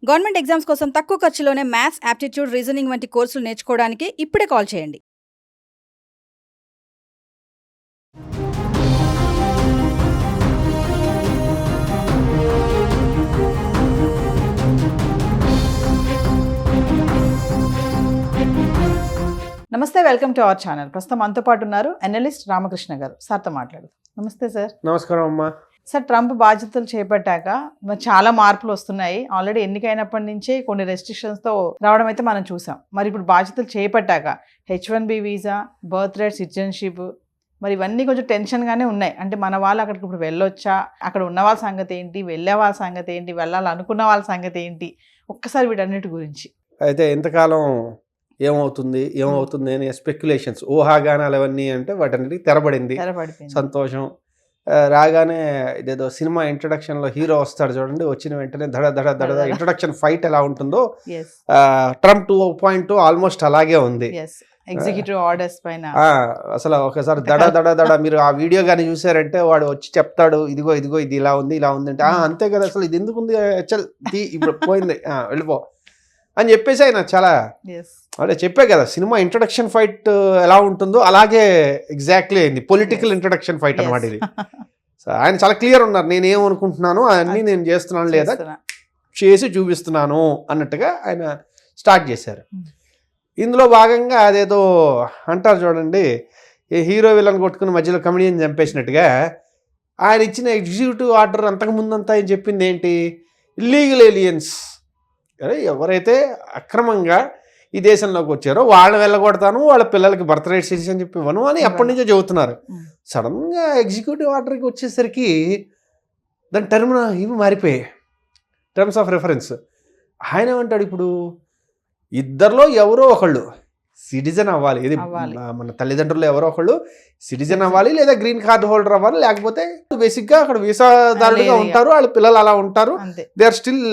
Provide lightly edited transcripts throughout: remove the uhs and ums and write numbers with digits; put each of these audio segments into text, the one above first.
Government exams కోసం తక్కువ ఖర్చులోనే maths, aptitude, reasoning వంటి కోర్సులు నేర్చుకోవడానికి ఇప్పుడే కాల్ చేయండి. నమస్తే, వెల్కమ్ టు అవర్ ఛానల్. ప్రస్తుతం మనతో పాటు ఉన్నారు అనలిస్ట్ రామకృష్ణ గారు. సార్తో మాట్లాడదు. నమస్తే సార్. నమస్కారం అమ్మా. సార్, ట్రంప్ బాధ్యతలు చేపట్టాక మరి చాలా మార్పులు వస్తున్నాయి. ఆల్రెడీ ఎన్నికైనప్పటి నుంచే కొన్ని రెస్ట్రిక్షన్స్తో రావడం అయితే మనం చూసాం. మరి ఇప్పుడు బాధ్యతలు చేపట్టాక H1B visa, birth right, citizenship, మరి ఇవన్నీ కొంచెం టెన్షన్గానే ఉన్నాయి. అంటే మన వాళ్ళు అక్కడికి ఇప్పుడు వెళ్ళొచ్చా, అక్కడ ఉన్న వాళ్ళ సంగతి ఏంటి, వెళ్ళే వాళ్ళ సంగతి ఏంటి, వెళ్ళాలనుకున్న వాళ్ళ సంగతి ఏంటి, ఒక్కసారి వీటన్నిటి గురించి. అయితే ఇంతకాలం ఏమవుతుంది అని స్పెక్యులేషన్స్, ఊహాగానాలు అవన్నీ అంటే వాటన్నిటికి తెరబడింది. సంతోషం. రాగానే ఇదేదో సినిమా ఇంట్రడక్షన్లో హీరో వస్తాడు చూడండి, వచ్చిన వెంటనే దడ దడ దడ ఇంట్రడక్షన్ ఫైట్ ఎలా ఉంటుందో ట్రంప్ 2.2 ఆల్మోస్ట్ అలాగే ఉంది. ఎగ్జిక్యూటివ్ ఆర్డర్స్ పైన అసలు ఒకసారి దడ దడ దడ మీరు ఆ వీడియో కానీ చూసారంటే వాడు వచ్చి చెప్తాడు, ఇదిగో ఇది ఇలా ఉంది అంటే అంతే కదా, అసలు ఇది ఎందుకు ఉంది, ఇప్పుడు పోయింది, వెళ్ళిపో అని చెప్పేసి ఆయన చాలా అదే చెప్పే కదా, సినిమా ఇంట్రడక్షన్ ఫైట్ ఎలా ఉంటుందో అలాగే ఎగ్జాక్ట్లీ అయింది. పొలిటికల్ ఇంట్రడక్షన్ ఫైట్ అనమాట ఇది. సో ఆయన చాలా క్లియర్ ఉన్నారు, నేనేమనుకుంటున్నాను అవన్నీ నేను చేస్తున్నాను లేదా చేసి చూపిస్తున్నాను అన్నట్టుగా ఆయన స్టార్ట్ చేశారు. ఇందులో భాగంగా అదేదో అంటారు చూడండి, ఈ హీరో విలన్ కొట్టుకుని మధ్యలో కమెడియన్ చంపేసినట్టుగా ఆయన ఇచ్చిన ఎగ్జిక్యూటివ్ ఆర్డర్ అంతకుముందంతా ఆయన చెప్పింది ఏంటి, ఇల్లీగల్ ఏలియన్స్, ఎవరైతే అక్రమంగా ఈ దేశంలోకి వచ్చారో వాళ్ళని వెళ్ళగొడతాను, వాళ్ళ పిల్లలకి బర్త్ రైట్ సిటిజన్ చెప్పి ఇవ్వను అని అప్పటి నుంచో చెబుతున్నారు. సడన్గా ఎగ్జిక్యూటివ్ ఆర్డర్కి వచ్చేసరికి దాని ఇవి మారిపోయాయి, టర్మ్స్ ఆఫ్ రెఫరెన్స్. ఆయన ఏమంటాడు, ఇప్పుడు ఇద్దరిలో ఎవరో ఒకళ్ళు సిటిజన్ అవ్వాలి, ఇది మన తల్లిదండ్రులు ఎవరో ఒకళ్ళు సిటిజన్ అవ్వాలి, లేదా గ్రీన్ కార్డ్ హోల్డర్ అవ్వాలి, లేకపోతే బేసిక్గా అక్కడ వీసాదారులుగా ఉంటారు, వాళ్ళ పిల్లలు అలా ఉంటారు, they are still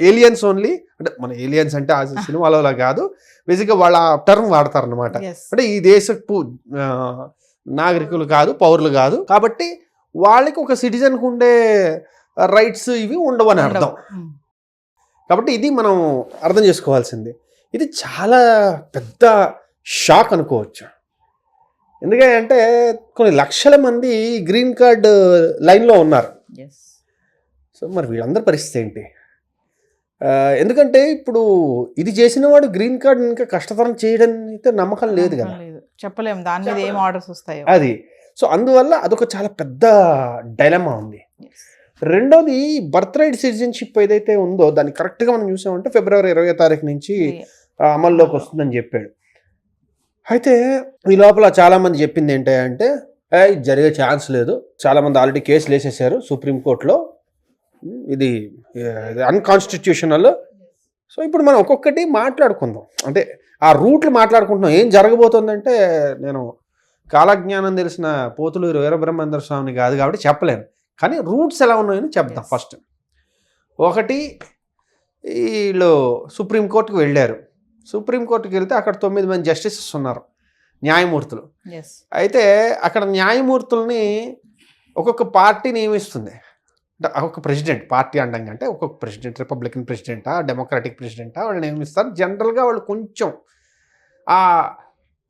aliens only. అంటే మన ఏలియన్స్ అంటే ఆ సినిమాలో కాదు, బేసిక్గా వాళ్ళ టర్మ్ వాడతారు అనమాట. అంటే ఈ దేశపు నాగరికులు కాదు, పౌరులు కాదు, కాబట్టి వాళ్ళకి ఒక సిటిజన్కు ఉండే రైట్స్ ఇవి ఉండవు అని అర్థం. కాబట్టి ఇది మనం అర్థం చేసుకోవాల్సింది. ఇది చాలా పెద్ద షాక్ అనుకోవచ్చు. ఎందుకంటే కొన్ని లక్షల మంది గ్రీన్ కార్డ్ లైన్లో ఉన్నారు. సో మరి వీళ్ళందరి పరిస్థితి ఏంటి? ఎందుకంటే ఇప్పుడు ఇది చేసిన వాడు గ్రీన్ కార్డ్ ఇంకా కష్టతరం చేయడం అయితే నమ్మకం లేదు కదా, చెప్పలేము దాని మీద ఏం ఆర్డర్స్ వస్తాయో అది. సో అందువల్ల అదొక చాలా పెద్ద డైలమా ఉంది. రెండోది, బర్త్ రైట్ సిటిజన్షిప్ ఏదైతే ఉందో దాన్ని కరెక్ట్గా మనం చూసామంటే ఫిబ్రవరి 20వ తారీఖు నుంచి అమల్లోకి వస్తుందని చెప్పాడు. అయితే ఈ లోపల చాలామంది చెప్పింది ఏంటంటే ఇది జరిగే ఛాన్స్ లేదు, చాలామంది ఆల్రెడీ కేసులు వేసేసారు సుప్రీంకోర్టులో, ఇది అన్కాన్స్టిట్యూషనల్. సో ఇప్పుడు మనం ఒక్కొక్కటి మాట్లాడుకుందాం, అంటే ఆ రూట్లు మాట్లాడుకుంటున్నాం. ఏం జరగబోతుందంటే నేను కాలజ్ఞానం తెలిసిన పోతులూరు వీరబ్రహ్మేంద్ర స్వామిని కాదు కాబట్టి చెప్పలేను, కానీ రూట్స్ ఎలా ఉన్నాయని చెప్తాం. ఫస్ట్ ఒకటి, వీళ్ళు సుప్రీంకోర్టుకు వెళ్ళారు. సుప్రీంకోర్టుకి వెళ్తే అక్కడ 9 మంది జస్టిసెస్ ఉన్నారు, న్యాయమూర్తులు. అయితే అక్కడ న్యాయమూర్తుల్ని ఒక్కొక్క పార్టీ నియమిస్తుంది. ఒక ప్రెసిడెంట్, పార్టీ అండంగా అంటే ఒక్కొక్క ప్రెసిడెంట్, రిపబ్లికన్ ప్రెసిడెంటా, డెమోక్రాటిక్ ప్రెసిడెంటా వాళ్ళు నియమిస్తారు. జనరల్గా వాళ్ళు కొంచెం ఆ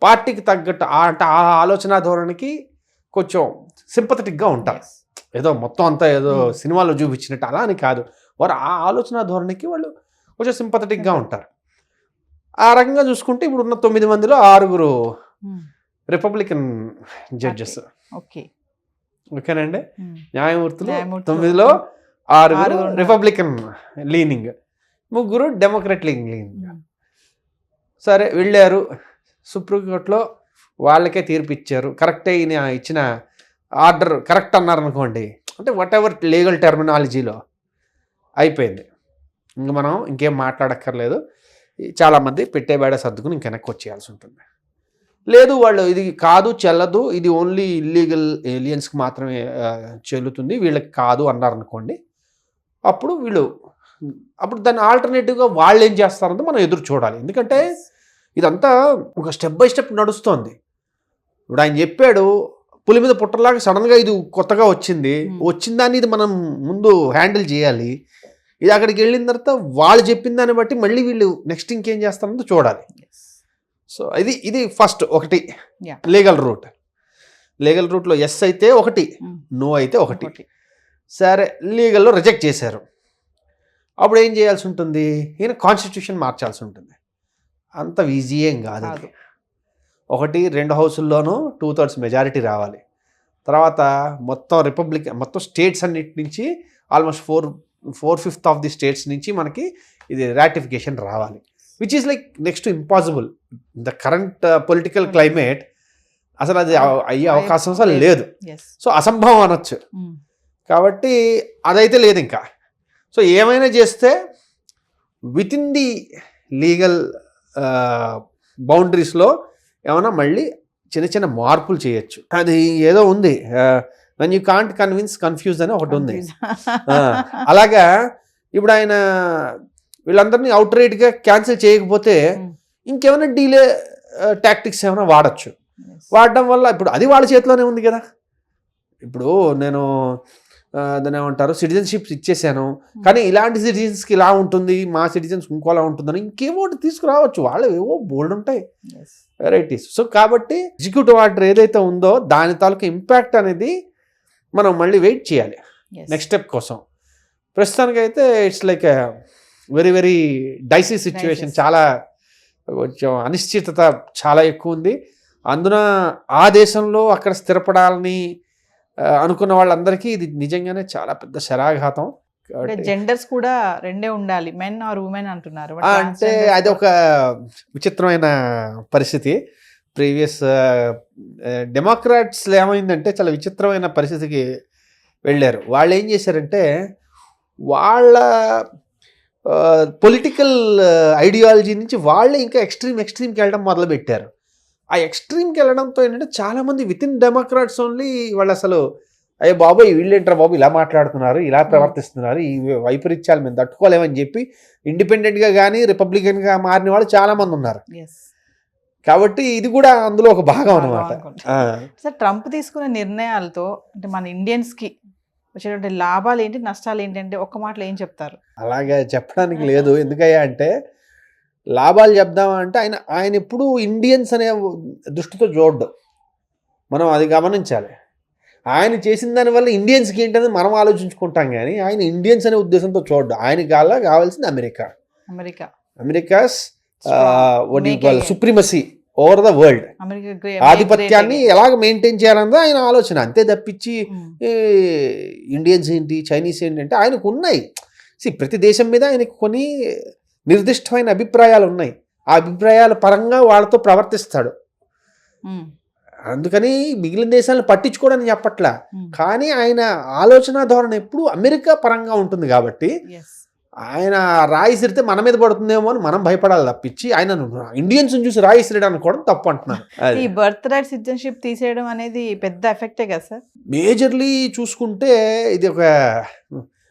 పార్టీకి తగ్గట్టు అంటే ఆ ఆలోచన ధోరణికి కొంచెం సింపథెటిక్గా ఉంటారు. ఏదో మొత్తం అంతా ఏదో సినిమాలో చూపించినట్టు అలా అని కాదు, వారు ఆ ఆలోచన ధోరణికి వాళ్ళు కొంచెం సింపథెటిక్గా ఉంటారు. ఆ రకంగా చూసుకుంటే ఇప్పుడు ఉన్న 9 మందిలో 6 రిపబ్లికన్ జడ్జెస్. ఓకేనండి, న్యాయమూర్తులు 9లో 6 రిపబ్లికన్ లీనింగ్, 3 డెమోక్రట్ లీనింగ్. సరే వెళ్ళారు సుప్రీంకోర్టులో, వాళ్ళకే తీర్పు ఇచ్చారు. కరెక్టే, ఈయన ఇచ్చిన ఆర్డర్ కరెక్ట్ అన్నారు అనుకోండి, అంటే వాట్ ఎవర్ లీగల్ టెర్మినాలజీలో అయిపోయింది, ఇంక మనం ఇంకేం మాట్లాడక్కర్లేదు. చాలామంది పెట్టేబేడ సర్దుకుని ఇంక వెనక్కి వచ్చేయాల్సి ఉంటుంది. లేదు వాళ్ళు ఇది కాదు చెల్లదు, ఇది ఓన్లీ ఇల్లీగల్ ఏలియన్స్కి మాత్రమే చెల్లుతుంది, వీళ్ళకి కాదు అన్నారనుకోండి, అప్పుడు దాన్ని ఆల్టర్నేటివ్గా వాళ్ళు ఏం చేస్తారంటే మనం ఎదురు చూడాలి. ఎందుకంటే ఇదంతా ఒక స్టెప్ బై స్టెప్ నడుస్తోంది. ఇప్పుడు ఆయన చెప్పాడు, పులి మీద పుట్టలాగా సడన్గా ఇది కొత్తగా వచ్చింది, వచ్చిన దాన్ని ఇది మనం ముందు హ్యాండిల్ చేయాలి. ఇది అక్కడికి వెళ్ళిన తర్వాత వాళ్ళు చెప్పిన దాన్ని బట్టి మళ్ళీ వీళ్ళు నెక్స్ట్ ఇంకేం చేస్తారో చూడాలి. సో ఇది ఫస్ట్ ఒకటి Yeah. లీగల్ రూట్లో ఎస్ అయితే ఒకటి, నో అయితే ఒకటి. సరే లీగల్లో రిజెక్ట్ చేశారు, అప్పుడు ఏం చేయాల్సి ఉంటుంది? ఈయన కాన్స్టిట్యూషన్ మార్చాల్సి ఉంటుంది. అంత ఈజీ ఏం కాదు. 2 హౌసుల్లోనూ 2/3 మెజారిటీ రావాలి. తర్వాత మొత్తం స్టేట్స్ అన్నిటి నుంచి ఆల్మోస్ట్ 4/5 ఆఫ్ ది స్టేట్స్ నుంచి మనకి ఇది రాటిఫికేషన్ రావాలి, which is like next impossible. The current political climate అసలు అది అయ్యే అవకాశం అసలు లేదు. సో అసంభవం అనొచ్చు. కాబట్టి అదైతే లేదు ఇంకా. సో ఏమైనా చేస్తే విత్ ఇన్ ది లీగల్ బౌండరీస్లో ఏమైనా మళ్ళీ చిన్న మార్పులు చేయొచ్చు. అది ఏదో ఉంది, వెన్ యూ కాంట్ కన్ఫ్యూజ్ అని ఒకటి ఉంది. అలాగా ఇప్పుడు ఆయన వీళ్ళందరినీ అవుట్ రైట్గా క్యాన్సిల్ చేయకపోతే ఇంకేమైనా డీలే టాక్టిక్స్ ఏమైనా వాడచ్చు. వాడడం వల్ల ఇప్పుడు అది వాళ్ళ చేతిలోనే ఉంది కదా. ఇప్పుడు నేను దాన్ని ఏమంటారు, సిటిజన్షిప్ ఇచ్చేసాను, కానీ ఇలాంటి సిటిజన్స్కి ఇలా ఉంటుంది, మా సిటిజన్స్ ఇంకోలా ఉంటుందని ఇంకేమో తీసుకురావచ్చు. వాళ్ళు ఏవో బోల్డ్ ఉంటాయి వెరైటీస్. సో కాబట్టి ఎగ్జిక్యూటివ్ ఆర్డర్ ఏదైతే ఉందో దాని తాలూకు ఇంపాక్ట్ అనేది మనం మళ్ళీ వెయిట్ చేయాలి నెక్స్ట్ స్టెప్ కోసం. ప్రస్తుతానికైతే it's like very very dicey situation. చాలా కొంచెం అనిశ్చితత చాలా ఎక్కువ ఉంది. అందున ఆ దేశంలో అక్కడ స్థిరపడాలని అనుకున్న వాళ్ళందరికీ ఇది నిజంగానే చాలా పెద్ద శరాఘాతం. జెండర్స్ కూడా రెండే ఉండాలి, మెన్ ఆర్ ఉమెన్ అంటున్నారు. అంటే అది ఒక విచిత్రమైన పరిస్థితి. ప్రీవియస్ డెమోక్రాట్స్లో ఏమైందంటే చాలా విచిత్రమైన పరిస్థితికి వెళ్ళారు. వాళ్ళు ఏం చేశారంటే వాళ్ళ పొలిటికల్ ఐడియాలజీ నుంచి వాళ్ళే ఇంకా ఎక్స్ట్రీమ్కి వెళ్ళడం మొదలుపెట్టారు. ఆ ఎక్స్ట్రీమ్కి వెళ్ళడంతో ఏంటంటే చాలామంది విత్ ఇన్ డెమోక్రాట్స్ ఓన్లీ వాళ్ళు అసలు అయ్యే బాబు వీళ్ళేంటారా బాబు ఇలా మాట్లాడుతున్నారు, ఇలా ప్రవర్తిస్తున్నారు, ఈ వైపరీత్యాలు మేము తట్టుకోలేమని చెప్పి ఇండిపెండెంట్గా కానీ రిపబ్లికన్గా మారిన వాళ్ళు చాలామంది ఉన్నారు. కాబట్టి ఇది కూడా అందులో ఒక భాగం అన్నమాట. సార్, ట్రంప్ తీసుకున్న నిర్ణయాలతో అంటే మన ఇండియన్స్కి వచ్చేటువంటి లాభాలు ఏంటి, నష్టాలు ఏంటంటే ఒక్క మాటలో ఏం చెప్తారు? అలాగే చెప్పడానికి లేదు. ఎందుకయ్యా అంటే లాభాలు చెప్దామంటే ఆయన ఎప్పుడు ఇండియన్స్ అనే దృష్టితో చూడ్డు, మనం అది గమనించాలి. ఆయన చేసిన దానివల్ల ఇండియన్స్కి ఏంటనేది మనం ఆలోచించుకుంటాం, కానీ ఆయన ఇండియన్స్ అనే ఉద్దేశంతో చూడ్డు. ఆయనకి కావాల్సింది America's supremacy over the world, ఆధిపత్యాన్ని ఎలాగ మెయింటైన్ చేయాలన్నది ఆయన ఆలోచన. అంతే తప్పించి ఇండియన్స్ ఏంటి, చైనీస్ ఏంటి అంటే ఆయనకు ఉన్నాయి. ప్రతి దేశం మీద ఆయనకు కొన్ని నిర్దిష్టమైన అభిప్రాయాలు ఉన్నాయి. ఆ అభిప్రాయాల పరంగా వాళ్ళతో ప్రవర్తిస్తాడు. అందుకని మిగిలిన దేశాలను పట్టించుకోవడానికి చెప్పట్లా, కానీ ఆయన ఆలోచన ధోరణి ఎప్పుడు అమెరికా పరంగా ఉంటుంది. కాబట్టి ఆయన రాయి సిరితే మన మీద పడుతుందేమో అని మనం భయపడాలి తప్పించి ఆయన ఇండియన్స్ చూసి రాయి సిరడం అనుకోవడం తప్పు అంటున్నాను. ఈ బర్త్ రైట్ సిటిజన్షిప్ తీసేయడం అనేది పెద్ద ఎఫెక్టే కదా సార్? మేజర్లీ చూసుకుంటే ఇది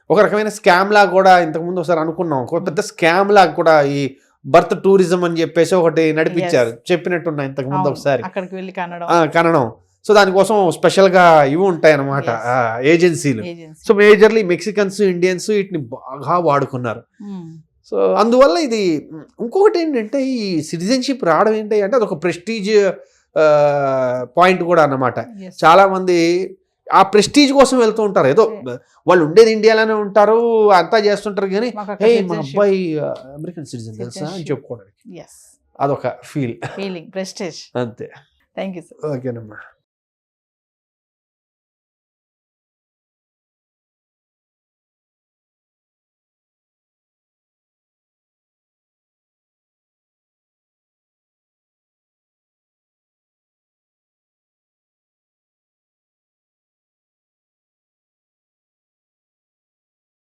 ఒక రకమైన స్కామ్ లాగా కూడా ఇంతకుముందు ఒకసారి అనుకున్నాం. ఒక పెద్ద స్కామ్ లాగా కూడా ఈ బర్త్ టూరిజం అని చెప్పేసి ఒకటి నడిపించారు, చెప్పినట్టున్నా ఇంతకుముందు ఒకసారి అక్కడికి వెళ్ళి కనడం. సో దానికోసం స్పెషల్గా ఇవి ఉంటాయి అన్నమాట ఏజెన్సీలు. సో మేజర్లీ మెక్సికన్స్, ఇండియన్స్ వీటిని బాగా వాడుకున్నారు. సో అందువల్ల ఇది ఇంకొకటి ఏంటంటే ఈ సిటిజన్షిప్ రావడం ఏంటి అంటే అదొక ప్రెస్టీజ్ పాయింట్ కూడా అన్నమాట. చాలామంది ఆ ప్రెస్టీజ్ కోసం వెళ్తూ ఉంటారు. ఏదో వాళ్ళు ఉండేది ఇండియాలోనే ఉంటారు, అంతా చేస్తుంటారు, కానీ మా అబ్బాయి అమెరికన్ సిటిజన్ తెలుసా అని చెప్పుకోవడానికి అదొక ఫీలింగ్, ప్రెస్టీజ్. అంతే. Thank you sir. ఓకేనమ్మా.